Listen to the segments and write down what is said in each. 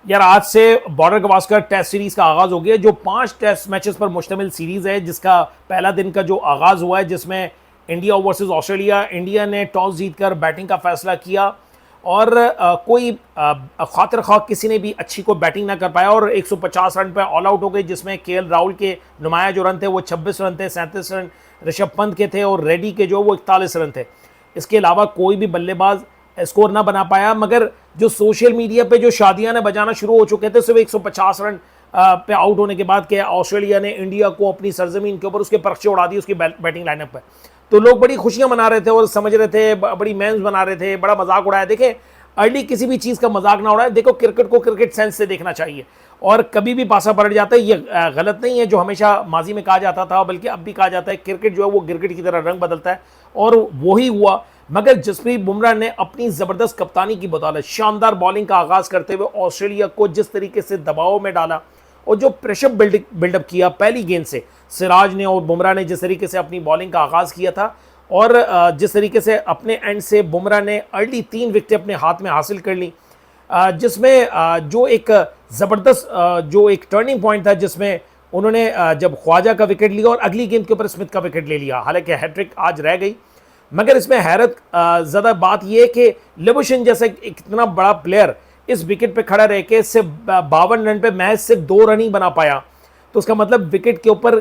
यार आज से बॉर्डर गवास्कर टेस्ट सीरीज का आगाज हो गया, जो 5 टेस्ट मैचेस पर मुश्तमिल सीरीज है, जिसका पहला दिन का जो आगाज हुआ है जिसमें इंडिया वर्सेस ऑस्ट्रेलिया। इंडिया ने टॉस जीतकर बैटिंग का फैसला किया और कोई खातिर खा किसी ने भी अच्छी को बैटिंग ना कर पाया और 150 रन पर ऑल आउट हो गए, जिसमें केएल राहुल के नुमाया जो रन थे वो 26 रन थे, 37 रन ऋषभ पंत के थे और रेड्डी के जो वो 41 रन थे। इसके अलावा कोई भी बल्लेबाज स्कोर ना बना पाया, मगर जो सोशल मीडिया पे जो शादियां ने बजाना शुरू हो चुके थे सिर्फ 150 रन पे आउट होने के बाद कि ऑस्ट्रेलिया ने इंडिया को अपनी सरजमीन के ऊपर उसके परखे उड़ा दी उसकी बैटिंग लाइनअप पे, तो लोग बड़ी खुशियां मना रहे थे और समझ रहे थे, बड़ी मेम्स बना रहे थे, बड़ा मजाक उड़ाया। देखें, अर्ली किसी भी चीज़ का मजाक ना उड़ाए। देखो, क्रिकेट को क्रिकेट सेंस से देखना चाहिए और कभी भी पासा पलट जाता है, ये गलत नहीं है जो हमेशा माजी में कहा जाता था, बल्कि अब भी कहा जाता है क्रिकेट जो है वो गिरगिट की तरह रंग बदलता है और वही हुआ। मगर जसप्रीत बुमराह ने अपनी ज़बरदस्त कप्तानी की बदौलत शानदार बॉलिंग का आगाज़ करते हुए ऑस्ट्रेलिया को जिस तरीके से दबाव में डाला और जो प्रेशर बिल्डअप किया पहली गेंद से सिराज ने और बुमराह ने जिस तरीके से अपनी बॉलिंग का आगाज़ किया था और जिस तरीके से अपने एंड से बुमराह ने अर्ली 3 विकेटें अपने हाथ में हासिल कर ली, जिसमें जो एक ज़बरदस्त जो एक टर्निंग पॉइंट था, जिसमें उन्होंने जब ख्वाजा का विकेट लिया और अगली गेंद के ऊपर स्मिथ का विकेट ले लिया। हालांकि हैट्रिक आज रह गई, मगर इसमें हैरत ज़्यादा बात यह है कि लिबुशेन जैसा इतना बड़ा प्लेयर इस विकेट पे खड़ा रह के सिर्फ 52 रन पे मैच सिर्फ 2 रन ही बना पाया, तो उसका मतलब विकेट के ऊपर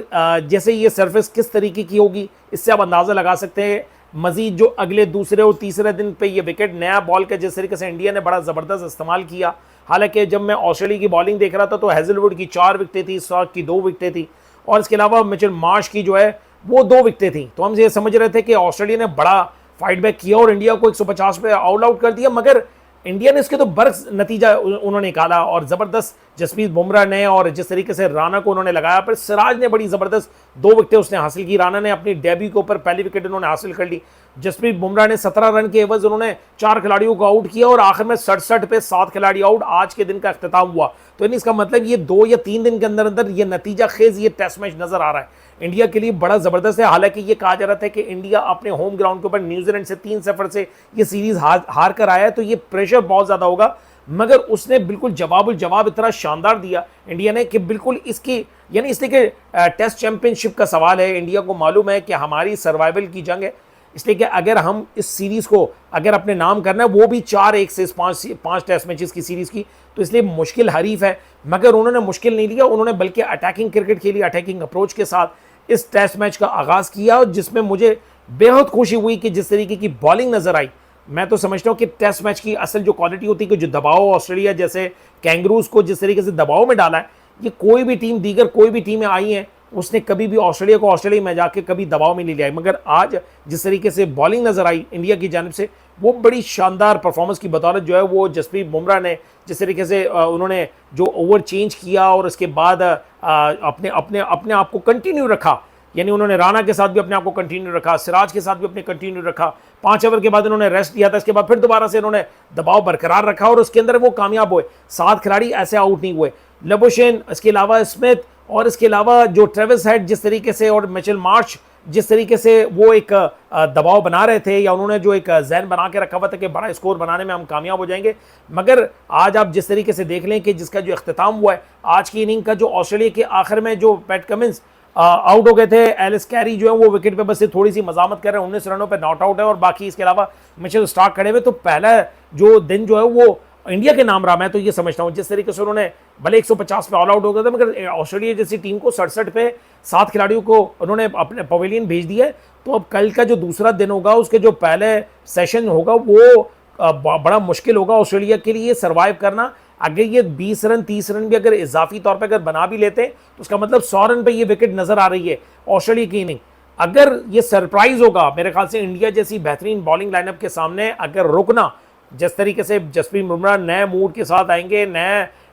जैसे ये सरफेस किस तरीके की होगी, इससे आप अंदाज़ा लगा सकते हैं। मजीद जो अगले दूसरे और तीसरे दिन पे ये विकेट नया बॉल का जिस तरीके से इंडिया ने बड़ा ज़बरदस्त इस्तेमाल किया। हालांकि जब मैं ऑस्ट्रेलिया की बॉलिंग देख रहा था तो हेजलवुड की 4 विकेटें थी, स्टार्क की 2 विकेटें थी और इसके अलावा मिचेल मार्श की जो है वो 2 विकेटें थी। तो हम ये समझ रहे थे कि ऑस्ट्रेलिया ने बड़ा फाइट बैक किया और इंडिया को 150 पे ऑल आउट कर दिया, मगर इंडिया ने इसके तो बर्क्स नतीजा उन्होंने निकाला और ज़बरदस्त जसप्रीत बुमराह ने और जिस तरीके से राणा को उन्होंने लगाया, पर सिराज ने बड़ी ज़बरदस्त 2 विकेटें उसने हासिल की। राणा ने अपनी डेब्यू के ऊपर पहली विकेट उन्होंने हासिल कर ली। जसप्रीत बुमराह ने 17 रन के एवज उन्होंने 4 खिलाड़ियों को आउट किया और आखिर में 67 पे 7 खिलाड़ी आउट। आज के दिन का अख्तिताम हुआ, तो इसका मतलब ये 2 या 3 दिन के अंदर अंदर ये नतीजा खेज ये टेस्ट मैच नजर आ रहा है इंडिया के लिए बड़ा ज़बरदस्त है। हालांकि ये कहा जा रहा था कि इंडिया अपने होम ग्राउंड के ऊपर न्यूजीलैंड से 3-0 से ये सीरीज हार कर आया है, तो ये प्रेशर बहुत ज़्यादा होगा, मगर उसने बिल्कुल जवाब इतना शानदार दिया इंडिया ने कि बिल्कुल इसकी यानी इसलिए कि टेस्ट चैंपियनशिप का सवाल है। इंडिया को मालूम है कि हमारी सर्वाइवल की जंग है, इसलिए कि अगर हम इस सीरीज़ को अगर अपने नाम करना है, वो भी 4-1 से 5 टेस्ट मैचेस की सीरीज़ की, तो इसलिए मुश्किल हरीफ है, मगर उन्होंने मुश्किल नहीं लिया। उन्होंने बल्कि अटैकिंग क्रिकेट खेली, अटैकिंग अप्रोच के साथ इस टेस्ट मैच का आगाज़ किया और जिसमें मुझे बेहद खुशी हुई कि जिस तरीके की बॉलिंग नज़र आई। मैं तो समझता हूँ कि टेस्ट मैच की असल जो क्वालिटी होती है कि जो दबाव ऑस्ट्रेलिया जैसे कैंगरूज को जिस तरीके से दबाव में डाला है, ये कोई भी टीम दीगर कोई भी टीमें आई हैं उसने कभी भी ऑस्ट्रेलिया को ऑस्ट्रेलिया में जाके कभी दबाव में नहीं लिया है। मगर आज जिस तरीके से बॉलिंग नजर आई इंडिया की जानिब से, वो बड़ी शानदार परफॉर्मेंस की बदौलत जो है वो जसप्रीत बुमराह ने जिस तरीके से उन्होंने जो ओवर चेंज किया और उसके बाद अपने अपने अपने आप को कंटिन्यू रखा, यानी उन्होंने राणा के साथ भी अपने आप को कंटिन्यू रखा, सिराज के साथ भी अपने कंटिन्यू रखा। 5 ओवर के बाद उन्होंने रेस्ट लिया था, इसके बाद फिर दोबारा से उन्होंने दबाव बरकरार रखा और उसके अंदर वो कामयाब हुए। 7 खिलाड़ी ऐसे आउट नहीं हुए, लिबुशेन, इसके अलावा स्मिथ और इसके अलावा जो ट्रेविस हेड जिस तरीके से और मिचेल मार्श जिस तरीके से वो एक दबाव बना रहे थे या उन्होंने जो एक जहन बना के रखा हुआ था कि बड़ा स्कोर बनाने में हम कामयाब हो जाएंगे। मगर आज आप जिस तरीके से देख लें कि जिसका जो अख्तिताम हुआ है आज की इनिंग का, जो ऑस्ट्रेलिया के आखिर में जो पैट कमिंस आउट हो गए थे, एलिस कैरी जो है वो विकेट पे बस से थोड़ी सी मजामत कर रहे हैं, 19 रनों पे नॉट आउट है और बाकी इसके अलावा मिचेल स्टार्क खड़े हुए। तो पहला जो दिन जो है वो इंडिया के नाम रहा। मैं तो ये समझता हूँ जिस तरीके से उन्होंने भले 150 पे ऑल आउट हो गया था, मगर ऑस्ट्रेलिया जैसी टीम को 67 पे 7 खिलाड़ियों को उन्होंने अपने पवेलियन भेज दिया है। तो अब कल का जो दूसरा दिन होगा उसके जो पहले सेशन होगा वो बड़ा मुश्किल होगा ऑस्ट्रेलिया के लिए सर्वाइव करना। अगर ये 20 रन 30 रन भी अगर इजाफी तौर पर अगर बना भी लेते हैं तो उसका मतलब 100 रन पे ये विकेट नजर आ रही है ऑस्ट्रेलिया की इनिंग। अगर ये सरप्राइज होगा मेरे ख्याल से इंडिया जैसी बेहतरीन बॉलिंग लाइनअप के सामने अगर रुकना, जिस तरीके से जसप्रीत बुमराह नए मूड के साथ आएंगे,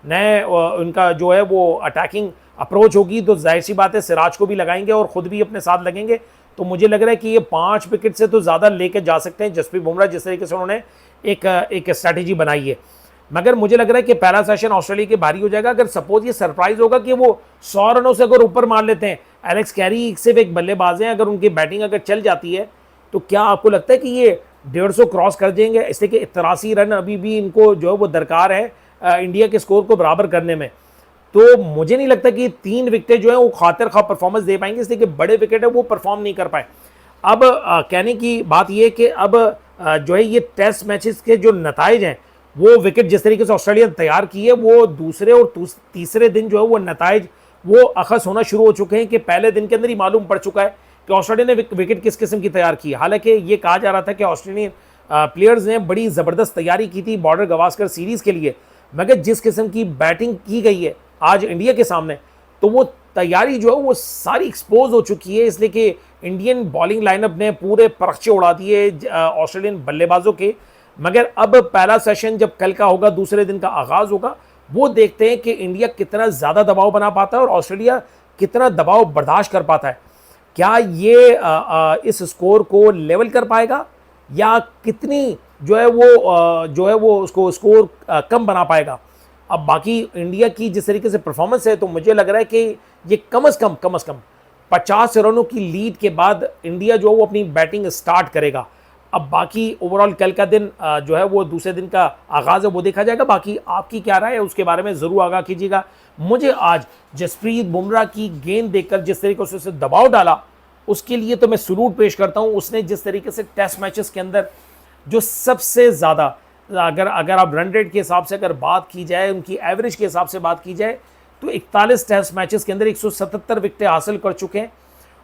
नए उनका जो है वो अटैकिंग अप्रोच होगी, तो जाहिर सी बात है सिराज को भी लगाएंगे और ख़ुद भी अपने साथ लगेंगे। तो मुझे लग रहा है कि ये 5 विकेट से तो ज़्यादा लेके जा सकते हैं जसप्रीत बुमराह, जिस तरीके से उन्होंने एक स्ट्रैटेजी बनाई है। मगर मुझे लग रहा है कि पहला सेशन ऑस्ट्रेलिया के भारी हो जाएगा। अगर सपोज ये सरप्राइज होगा कि वो 100 रनों से अगर ऊपर मार लेते हैं, एलेक्स कैरी सिर्फ एक बल्लेबाज हैं, अगर उनकी बैटिंग अगर चल जाती है तो क्या आपको लगता है कि ये 150 क्रॉस कर देंगे? इसलिए कि 83 रन अभी भी इनको जो है वो दरकार है इंडिया के स्कोर को बराबर करने में। तो मुझे नहीं लगता कि 3 विकेटें जो है वो खातिर खा परफॉर्मेंस दे पाएंगे, इसलिए कि बड़े विकेट है वो परफॉर्म नहीं कर पाए। अब कहने की बात ये कि अब जो है ये टेस्ट मैचेस के जो नताइज हैं, वो विकेट जिस तरीके से ऑस्ट्रेलिया ने तैयार की है, वो दूसरे और तीसरे दिन जो है वो नताइज वो अखस होना शुरू हो चुके हैं कि पहले दिन के अंदर ही मालूम पड़ चुका है कि ऑस्ट्रेलिया ने विकेट किस किस्म की तैयार की। हालांकि ये कहा जा रहा था कि ऑस्ट्रेलियन प्लेयर्स ने बड़ी ज़बरदस्त तैयारी की थी बॉर्डर गवास्कर सीरीज़ के लिए, मगर जिस किस्म की बैटिंग की गई है आज इंडिया के सामने, तो वो तैयारी जो है वो सारी एक्सपोज हो चुकी है, इसलिए कि इंडियन बॉलिंग लाइनअप ने पूरे परखचे उड़ा दिए ऑस्ट्रेलियन बल्लेबाजों के। मगर अब पहला सेशन जब कल का होगा, दूसरे दिन का आगाज़ होगा, वो देखते हैं कि इंडिया कितना ज़्यादा दबाव बना पाता है और ऑस्ट्रेलिया कितना दबाव बर्दाश्त कर पाता है। क्या ये इस स्कोर को लेवल कर पाएगा या कितनी जो है वो उसको स्कोर कम बना पाएगा। अब बाकी इंडिया की जिस तरीके से परफॉर्मेंस है, तो मुझे लग रहा है कि ये कम से कम 50 रनों की लीड के बाद इंडिया जो है वो अपनी बैटिंग स्टार्ट करेगा। अब बाकी ओवरऑल कल का दिन जो है वो दूसरे दिन का आगाज़ है, वो देखा जाएगा। बाकी आपकी क्या राय है उसके बारे में ज़रूर आगाह कीजिएगा। मुझे आज जसप्रीत बुमराह की गेंद देखकर जिस तरीके से उसे दबाव डाला, उसके लिए तो मैं सलूट पेश करता हूं। उसने जिस तरीके से टेस्ट मैचेस के अंदर जो सबसे ज़्यादा, अगर आप रन रेट के हिसाब से अगर बात की जाए, उनकी एवरेज के हिसाब से बात की जाए, तो 41 टेस्ट मैचेस के अंदर 177 विकेटें हासिल कर चुके हैं।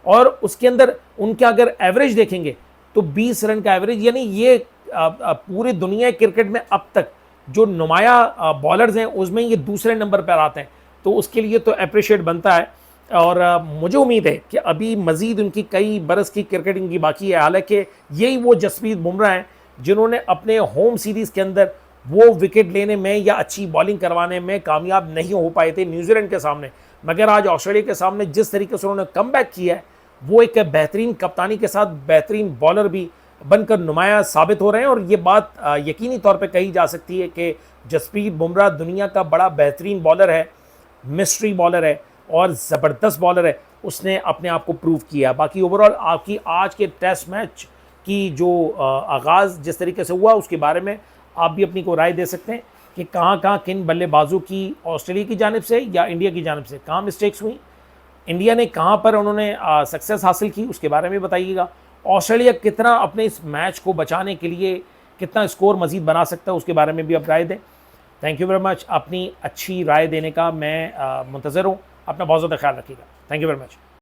और उसके अंदर उनके अगर एवरेज देखेंगे तो 20 रन का एवरेज, यानी ये पूरी दुनिया क्रिकेट में अब तक जो नुमाया बॉलर्स हैं उसमें ये दूसरे नंबर पर आते हैं। तो उसके लिए तो अप्रिशिएट बनता है। और मुझे उम्मीद है कि अभी मज़ीद उनकी कई बरस की क्रिकेटिंग की बाकी है। हालांकि यही वो जसप्रीत बुमराह हैं जिन्होंने अपने होम सीरीज़ के अंदर वो विकेट लेने में या अच्छी बॉलिंग करवाने में कामयाब नहीं हो पाए थे न्यूजीलैंड के सामने, मगर आज ऑस्ट्रेलिया के सामने जिस तरीके से उन्होंने कमबैक किया है, वो एक बेहतरीन कप्तानी के साथ बेहतरीन बॉलर भी बनकर नुमाया साबित हो रहे हैं। और ये बात यकीनी तौर पे कही जा सकती है कि जसप्रीत बुमराह दुनिया का बड़ा बेहतरीन बॉलर है, मिस्ट्री बॉलर है और ज़बरदस्त बॉलर है। उसने अपने आप को प्रूव किया। बाकी ओवरऑल आपकी आज के टेस्ट मैच की जो आगाज़ जिस तरीके से हुआ, उसके बारे में आप भी अपनी को राय दे सकते हैं कि कहाँ किन बल्लेबाजों की ऑस्ट्रेलिया की जानिब से या इंडिया की जानिब से कहाँ मिस्टेक्स हुई, इंडिया ने कहाँ पर उन्होंने सक्सेस हासिल की, उसके बारे में बताइएगा। ऑस्ट्रेलिया कितना अपने इस मैच को बचाने के लिए कितना स्कोर मज़ीद बना सकता है, उसके बारे में भी आप राय दें। Thank you very much. अपनी अच्छी राय देने का मैं मुंतज़र हूँ। अपना बहुत ज़्यादा ख्याल रखिएगा। Thank you very much.